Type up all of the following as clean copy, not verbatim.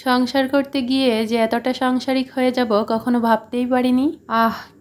সংসার করতে গিয়ে যে এতটা সাংসারিক হয়ে যাব কখনো ভাবতেই পারিনি।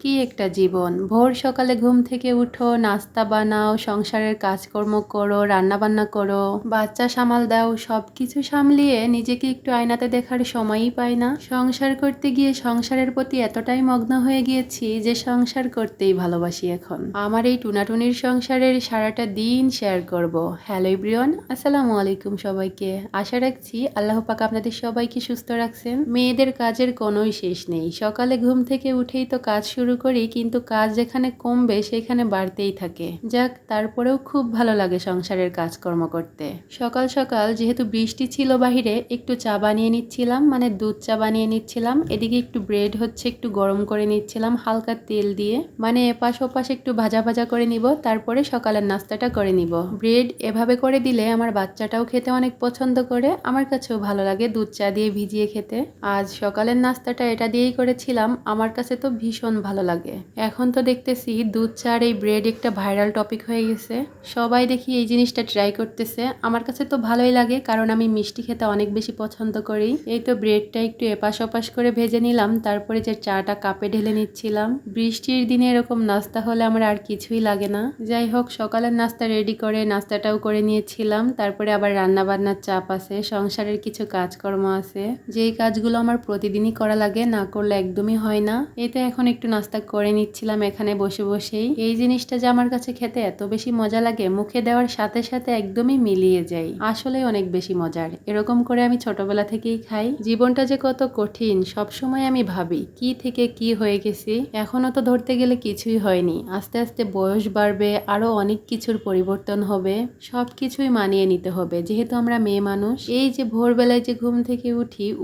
কি একটা জীবন! ভোর সকালে ঘুম থেকে উঠো, নাস্তা বানাও, সংসারের কাজকর্ম করো, রান্নাবান্না করো, বাচ্চা সামাল দাও, সবকিছু সামলিয়ে নিজেকে একটু আয়নাতে দেখার সময়ই পাই না। সংসার করতে গিয়ে সংসারের প্রতি এতটাই মগ্ন হয়ে গিয়েছি যে সংসার করতেই ভালোবাসি এখন। আমার এই টুনাটুনির সংসারের সারাটা দিন শেয়ার করব। হ্যালো এভরিওয়ান, আসসালামু আলাইকুম সবাইকে। আশা রাখছি আল্লাহ পাক আপনাদের সবাইকে সুস্থ রাখছেন। মেয়েদের কাজের কোনোই শেষ নেই। সকালে ঘুম থেকে উঠেই তো কাজ শুরু করি, কিন্তু কাজ যেখানে কমবে সেখানে বাড়তেই থাকে। যাক, তারপরেও খুব ভালো লাগে সংসারের কাজকর্ম করতে। সকাল সকাল যেহেতু বৃষ্টি ছিল বাহিরে, একটু চা বানিয়ে নিচ্ছিলাম, মানে দুধ চা বানিয়ে নিচ্ছিলাম। এদিকে একটু ব্রেড হচ্ছে একটু গরম করে নিচ্ছিলাম হালকা তেল দিয়ে, মানে এপাশ ওপাশ একটু ভাজা ভাজা করে নিব, তারপরে সকালের নাস্তাটা করে নিব। ব্রেড এভাবে করে দিলে আমার বাচ্চাটাও খেতে অনেক পছন্দ করে, আমার কাছেও ভালো লাগে দুধ চা দিয়ে ভিজিয়ে খেতে। আজ সকালের নাস্তাটা এটা দিয়েই করেছিলাম, আমার কাছে তো ভীষণ ভালো লাগে। এখন তো দেখতেছি দুধ চা আর এই ব্রেড একটা ভাইরাল টপিক হয়ে গেছে, সবাই দেখি এই জিনিসটা ট্রাই করতেছে। আমার কাছে তো ভালোই লাগে, কারণ আমি মিষ্টি খেতে অনেক বেশি পছন্দ করি। এই তো ব্রেডটা একটু এপাশ ওপাশ করে ভেজে নিলাম, তারপরে যে চাটা কাপে ঢেলে নিচ্ছিলাম। বৃষ্টির দিনে এরকম নাস্তা হলে আমার আর কিছুই লাগে না। যাই হোক, সকালের নাস্তা রেডি করে নাস্তাটাও করে নিয়েছিলাম, তারপরে আবার রান্না বান্নার চাপ আছে, সংসারের কিছু কাজকর্ম আছে, যেই কাজগুলো আমার প্রতিদিনই করা লাগে, না করলে একদমই হয় না। এই তো এখন একটু নাস্তা করে নিচ্ছিলাম এখানে বসে বসেই। এই জিনিসটা যে আমার কাছে খেতে এত বেশি মজা লাগে, মুখে দেওয়ার সাথে সাথে একদমই মিলিয়ে যায়, আসলে অনেক বেশি মজার। এরকম করে আমি ছোটবেলা থেকেই খাই। জীবনটা যে কত কঠিন সবসময় আমি ভাবি, কি থেকে কি হয়ে গেছি। এখনো তো ধরতে গেলে কিছুই হয়নি, আস্তে আস্তে বয়স বাড়বে, আরো অনেক কিছুর পরিবর্তন হবে, সবকিছুই মানিয়ে নিতে হবে যেহেতু আমরা মেয়ে মানুষ। এই যে ভোরবেলায় যে ঘুম থেকে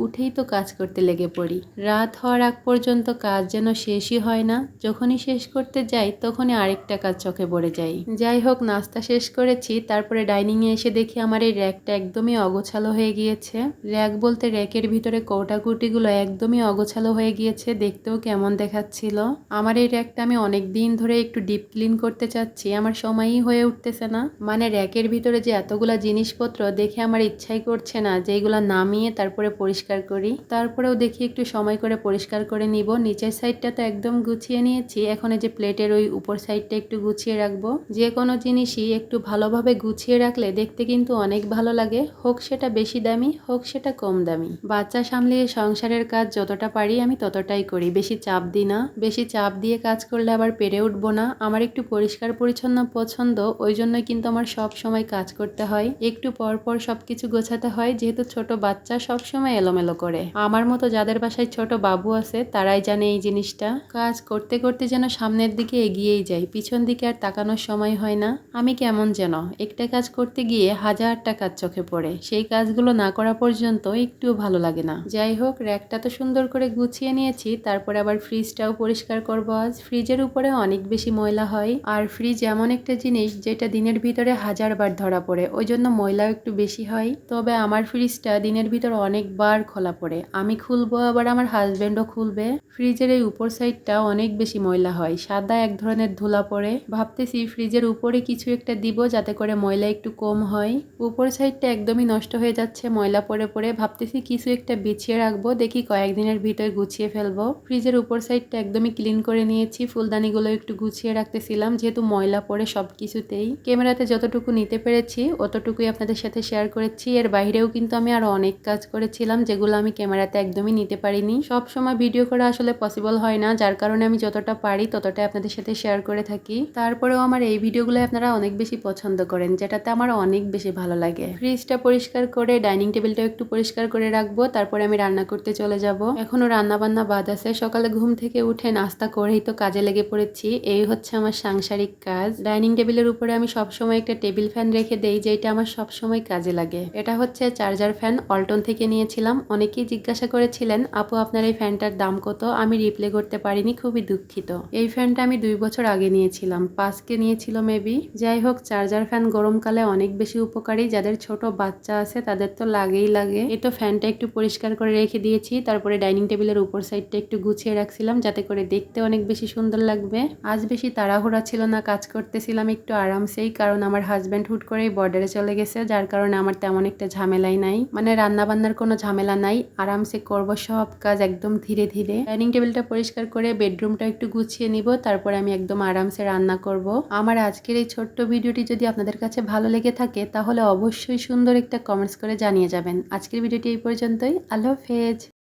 উঠেই তো কাজ করতে লেগে পড়ি, রাত হওয়ার আগ পর্যন্ত কাজ যেন শেষই হয় না। যখনই শেষ করতে যাই তখনই আরেকটা কাজ চোখে পড়ে যায়। যাই হোক, নাস্তা শেষ করেছি, তারপরে ডাইনিং এ এসে দেখি আমার এই র্যাকটা একদমই অগোছালো হয়ে গিয়েছে। র্যাক বলতে র্যাকের ভিতরে কৌটাকুটিগুলো একদমই অগোছালো হয়ে গিয়েছে, দেখতেও কেমন দেখাচ্ছিল। আমার এই র্যাকটা আমি অনেক দিন ধরে একটু ডিপ ক্লিন করতে চাচ্ছি, আমার সময়ই হয়ে উঠতেছে না। মানে র্যাকের ভিতরে যে এতগুলা জিনিসপত্র দেখে আমার ইচ্ছাই করছে না যে এগুলা নামিয়ে তারপরে পরিষ্কার করি। তারপরেও দেখি একটু সময় করে পরিষ্কার করে নিব। নিচের সাইডটা তো একদম গুছিয়ে নিয়েছি, এখন এই যে প্লেটের ওই উপর সাইডটা একটু গুছিয়ে রাখবো। যে কোনো জিনিসই একটু ভালোভাবে গুছিয়ে রাখলে দেখতে কিন্তু অনেক ভালো লাগে, হোক সেটা বেশি দামি হোক সেটা কম দামি। বাচ্চা সামলিয়ে সংসারের কাজ যতটা পারি আমি ততটাই করি, বেশি চাপ দিই না। বেশি চাপ দিয়ে কাজ করলে আবার পেরে উঠবো না। আমার একটু পরিষ্কার পরিচ্ছন্ন পছন্দ, ওই জন্যই কিন্তু আমার সব সময় কাজ করতে হয়, একটু পর পর সবকিছু গোছাতে হয়, যেহেতু ছোট বাচ্চা সব সময় এলোমেলো করে। আমার মতো যাদের বাসায় ছোট বাবু আছে তারাই জানে এই জিনিসটা। কাজ করতে করতে যেন সামনের দিকে এগিয়েই যাই, পিছন দিকে আর তাকানোর সময় হয় না। আমি কেমন যেন একটা কাজ করতে গিয়ে হাজারটা কাজ চোখে পড়ে, সেই কাজগুলো না করা পর্যন্ত একটুও ভালো লাগে না। যাই হোক, র্যাকটা তো সুন্দর করে গুছিয়ে নিয়েছি, তারপরে আবার ফ্রিজটাও পরিষ্কার করবো আজ। ফ্রিজের উপরে অনেক বেশি ময়লা হয়, আর ফ্রিজ এমন একটা জিনিস যেটা দিনের ভিতরে হাজারবার ধরা পড়ে, ওই জন্য ময়লাও একটু বেশি হয়। তবে আমার ফ্রিজটা দিনের ভিতরে অনেকবার খোলা পড়ে, আমি খুলবো আবার আমার হাজবেন্ডও খুলবে। ফ্রিজের এই উপর সাইডটা অনেক বেশি ময়লা হয়, সাদা এক ধরনের ধুলা পড়ে। ভাবতেছি ফ্রিজের উপরে কিছু একটা দিব যাতে করে ময়লা একটু কম হয়। উপর সাইডটা একদমই নষ্ট হয়ে যাচ্ছে ময়লা পড়ে পড়ে, ভাবতেছি কিছু একটা বিছিয়ে রাখবো, দেখি কয়েকদিনের ভিতরে গুছিয়ে ফেলবো। ফ্রিজের উপর সাইডটা একদমই ক্লিন করে নিয়েছি, ফুলদানিগুলো একটু গুছিয়ে রাখতেছিলাম যেহেতু ময়লা পড়ে সব কিছুতেই। ক্যামেরাতে যতটুকু নিতে পেরেছি অতটুকুই আপনাদের সাথে শেয়ার করেছি, এর বাইরেও কিন্তু আমি আরো অনেক কাজ করেছিলাম যেগুলো আমি ক্যামেরাতে একদমই নিতে পারিনি। সব সময় ভিডিও করা আসলে পসিবল হয় না, যার কারণে আমি যতটা পারি ততটাই আপনাদের সাথে শেয়ার করে থাকি। তারপরেও আমার এই ভিডিওগুলো আপনারা অনেক বেশি পছন্দ করেন, যেটাতে আমার অনেক বেশি ভালো লাগে। ফ্রিজটা পরিষ্কার করে ডাইনিং টেবিলটাও একটু পরিষ্কার করে রাখবো, তারপরে আমি রান্না করতে চলে যাব। এখনো রান্না বান্না বাদ আছে, সকালে ঘুম থেকে উঠে নাস্তা করেই তো কাজে লেগে পড়েছি। এই হচ্ছে আমার সাংসারিক কাজ। ডাইনিং টেবিলের উপরে আমি সবসময় একটা টেবিল ফ্যান রেখে দেই, যেটা আমার সবসময় কাজে লাগে। এটা হচ্ছে চার্জার ফ্যান, অল্টন থেকে নিয়েছিলাম। অনেকেই জিজ্ঞাসা করেছিলেন আপু আপনার এই ফ্যানটার দাম কত, আমি রিপ্লে করতে পারিনি, খুবই দুঃখিত। এই ফ্যানটা আমি 2 বছর আগে নিয়েছিলাম, 5K নিয়েছিল মেবি। যাই হোক, চার্জার ফ্যান গরমকালে অনেক বেশি উপকারী, যাদের ছোট বাচ্চা আছে তাদের তো লাগেই লাগে। এই তো ফ্যানটা একটু পরিষ্কার করে রেখে দিয়েছি, তারপরে ডাইনিং টেবিলের উপর সাইডটা একটু গুছিয়ে রাখছিলাম যাতে করে দেখতে অনেক বেশি সুন্দর লাগবে। আজ বেশি তাড়াহুড়া ছিল না, কাজ করতেছিলাম একটু আরামসেই, কারণ আমার হাজব্যান্ড হুট করেই বর্ডারে চলে গেছে, যার কারণে আমার তেমন একটা ঝামেলাই নাই। মানে রান্না বান্নার কোনো ঝামেলা নাই, আরামসে করব সব কাজ একদম ধীরে ধীরে। ডাইনিং টেবিলটা পরিষ্কার করে বেডরুমটা একটু গুছিয়ে নিব, তারপরে আমি একদম আরামসে রান্না করব। আমার আজকের এই ছোট্ট ভিডিওটি যদি আপনাদের কাছে ভালো লেগে থাকে তাহলে অবশ্যই সুন্দর একটা কমেন্টস করে জানিয়ে যাবেন। আজকের ভিডিওটি এই পর্যন্তই। আল্লাহ হাফেজ।